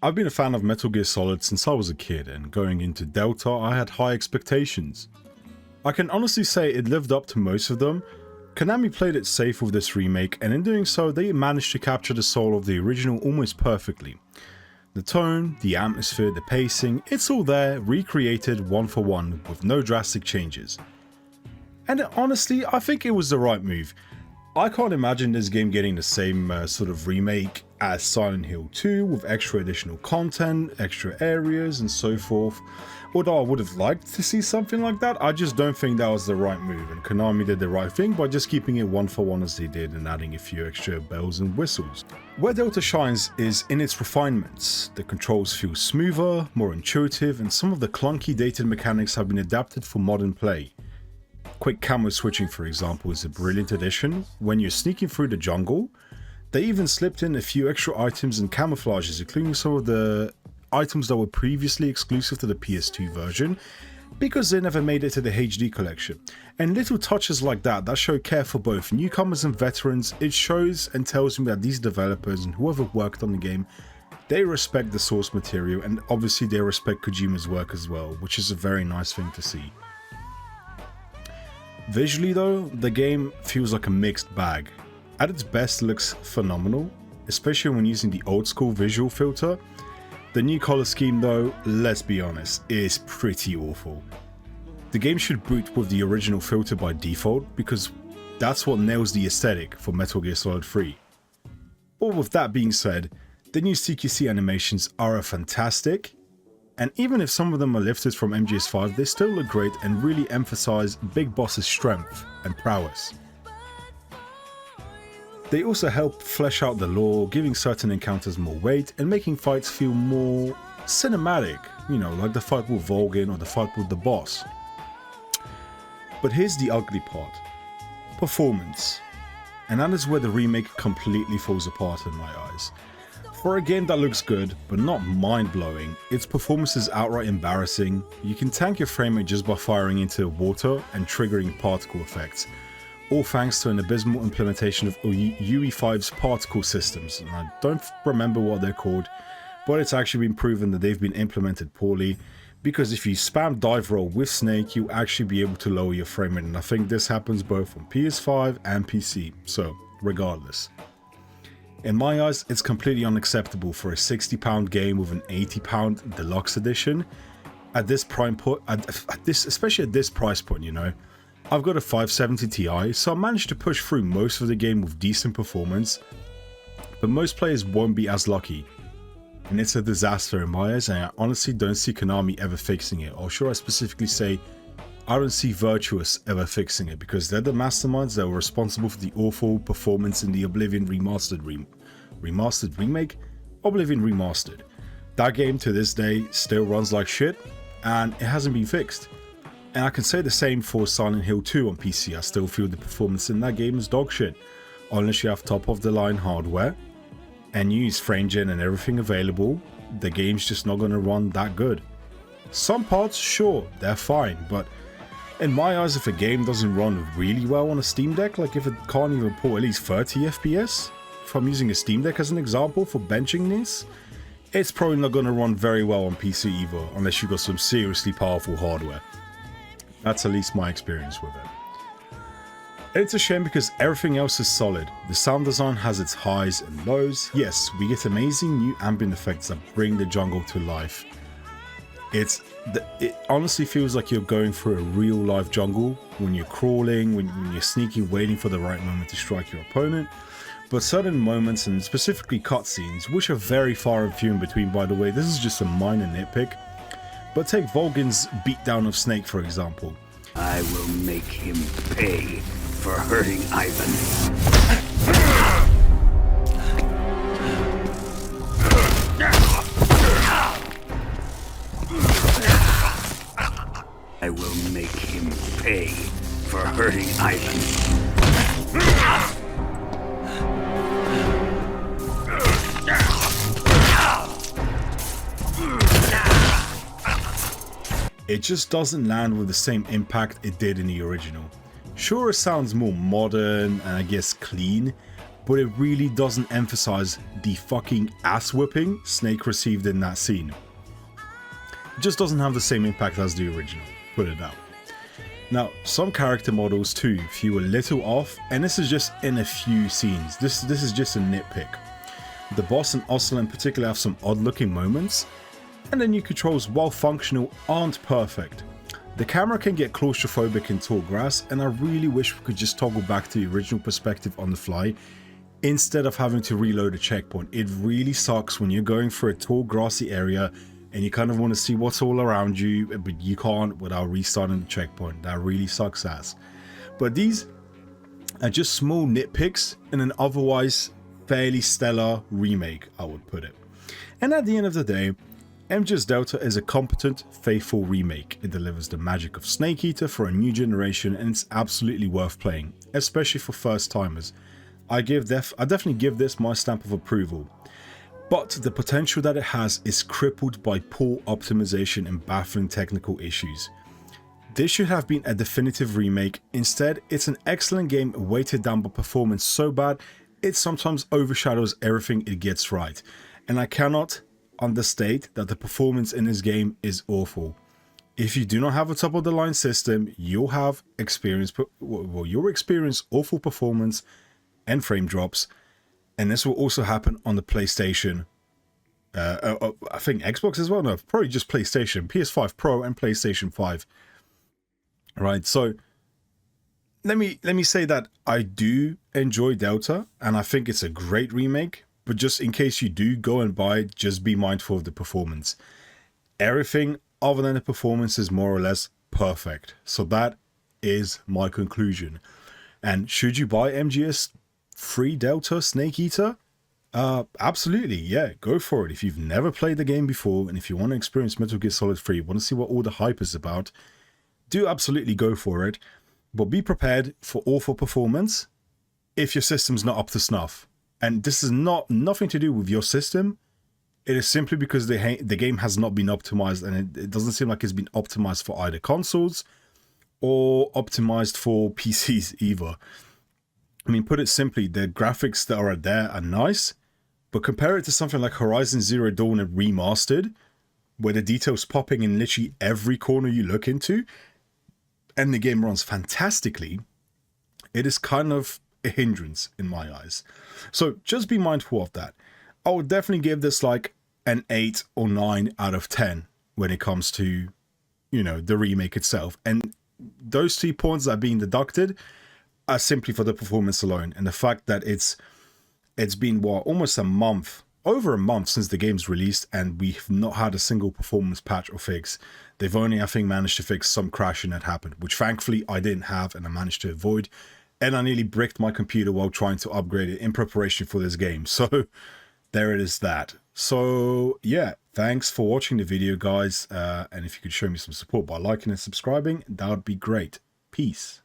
I've been a fan of Metal Gear Solid since I was a kid, and going into Delta I had high expectations. I can honestly say it lived up to most of them. Konami played it safe with this remake, and in doing so they managed to capture the soul of the original almost perfectly. The tone, the atmosphere, the pacing, it's all there, recreated one for one with no drastic changes. And honestly, I think it was the right move. I can't imagine this game getting the same sort of remake as Silent Hill 2 with extra additional content, extra areas and so forth. Although I would have liked to see something like that, I just don't think that was the right move, and Konami did the right thing by just keeping it one for one as they did and adding a few extra bells and whistles. Where Delta shines is in its refinements. The controls feel smoother, more intuitive, and some of the clunky dated mechanics have been adapted for modern play. Quick camo switching, for example, is a brilliant addition. When you're sneaking through the jungle, they even slipped in a few extra items and camouflages, including some of the items that were previously exclusive to the PS2 version, because they never made it to the HD collection. And little touches like that show care for both newcomers and veterans. It shows and tells me that these developers and whoever worked on the game, they respect the source material, and obviously they respect Kojima's work as well, which is a very nice thing to see. Visually though, the game feels like a mixed bag. At its best, it looks phenomenal, especially when using the old school visual filter. The new color scheme though, let's be honest, is pretty awful. The game should boot with the original filter by default, because that's what nails the aesthetic for Metal Gear Solid 3. But with that being said, the new CQC animations are fantastic, and even if some of them are lifted from MGS5, they still look great and really emphasize Big Boss's strength and prowess. They also help flesh out the lore, giving certain encounters more weight and making fights feel more cinematic, you know, like the fight with Volgin or the fight with the boss. But here's the ugly part: performance. And that is where the remake completely falls apart in my eyes. For a game that looks good, but not mind-blowing, its performance is outright embarrassing. You can tank your frame rate just by firing into water and triggering particle effects, all thanks to an abysmal implementation of UE5's particle systems. And I don't remember what they're called, but it's actually been proven that they've been implemented poorly, because if you spam dive roll with Snake, you'll actually be able to lower your frame rate, and I think this happens both on PS5 and PC, so regardless. In my eyes, it's completely unacceptable for a £60 game with an £80 deluxe edition. At this especially at this price point, you know. I've got a 570 Ti, so I managed to push through most of the game with decent performance, but most players won't be as lucky. And it's a disaster in my eyes, and I honestly don't see Konami ever fixing it, or should I specifically say, I don't see Virtuous ever fixing it, because they're the masterminds that were responsible for the awful performance in the Oblivion Remastered remake? Oblivion Remastered. That game to this day still runs like shit, and it hasn't been fixed. And I can say the same for Silent Hill 2 on PC. I still feel the performance in that game is dog shit, unless you have top of the line hardware and you use frame gen and everything available. The game's just not going to run that good. Some parts, sure, they're fine, but in my eyes, if a game doesn't run really well on a Steam Deck, like if it can't even pull at least 30 FPS, if I'm using a Steam Deck as an example for benching this, it's probably not going to run very well on PC either, unless you've got some seriously powerful hardware. That's at least my experience with it. It's a shame because everything else is solid. The sound design has its highs and lows. Yes, we get amazing new ambient effects that bring the jungle to life. It honestly feels like you're going through a real life jungle when you're crawling, when you're sneaking, waiting for the right moment to strike your opponent. But certain moments, and specifically cutscenes, which are very far and few in between, by the way, this is just a minor nitpick. But take Volgin's beatdown of Snake, for example. I will make him pay for hurting Ivan. I will make him pay for hurting Ivan. It just doesn't land with the same impact it did in the original. Sure, it sounds more modern and I guess clean, but it really doesn't emphasize the fucking ass whipping Snake received in that scene. It just doesn't have the same impact as the original, put it that way. Now, some character models too feel a little off, and this is just in a few scenes. This is just a nitpick. The boss and Oslo in particular have some odd looking moments, and the new controls, while functional, aren't perfect. The camera can get claustrophobic in tall grass, and I really wish we could just toggle back to the original perspective on the fly instead of having to reload a checkpoint. It really sucks when you're going through a tall grassy area and you kind of want to see what's all around you, but you can't without restarting the checkpoint. That really sucks ass. But these are just small nitpicks in an otherwise fairly stellar remake, I would put it. And at the end of the day, MGS Delta is a competent, faithful remake. It delivers the magic of Snake Eater for a new generation, and it's absolutely worth playing, especially for first timers. I definitely give this my stamp of approval. But the potential that it has is crippled by poor optimization and baffling technical issues. This should have been a definitive remake. Instead, it's an excellent game weighted down by performance so bad it sometimes overshadows everything it gets right. And I cannot understate that the performance in this game is awful. If you do not have a top of the line system, you'll experience awful performance and frame drops. And this will also happen on the PlayStation. I think Xbox as well. No, probably just PlayStation, PS5 Pro, and PlayStation 5. Right. So let me say that I do enjoy Delta, and I think it's a great remake. But just in case you do go and buy it, just be mindful of the performance. Everything other than the performance is more or less perfect. So that is my conclusion. And should you buy MGS 3 Delta Snake Eater? Absolutely, yeah, go for it. If you've never played the game before, and if you want to experience Metal Gear Solid 3, want to see what all the hype is about, do absolutely go for it. But be prepared for awful performance if your system's not up to snuff. And this is nothing to do with your system. It is simply because the game has not been optimized, and it doesn't seem like it's been optimized for either consoles or optimized for PCs either. I mean, put it simply, the graphics that are there are nice, but compare it to something like Horizon Zero Dawn Remastered, where the detail's popping in literally every corner you look into, and the game runs fantastically. It is kind of a hindrance in my eyes. So just be mindful of that. I would definitely give this like an 8 or 9 out of 10 when it comes to, you know, the remake itself. And those 2 points that are being deducted are simply for the performance alone, and the fact that it's been almost a month, over a month since the game's released, and we've not had a single performance patch or fix. They've only, I think, managed to fix some crashing that happened, which thankfully I didn't have and I managed to avoid. And I nearly bricked my computer while trying to upgrade it in preparation for this game. So there it is that. So yeah, thanks for watching the video, guys. And if you could show me some support by liking and subscribing, that would be great. Peace.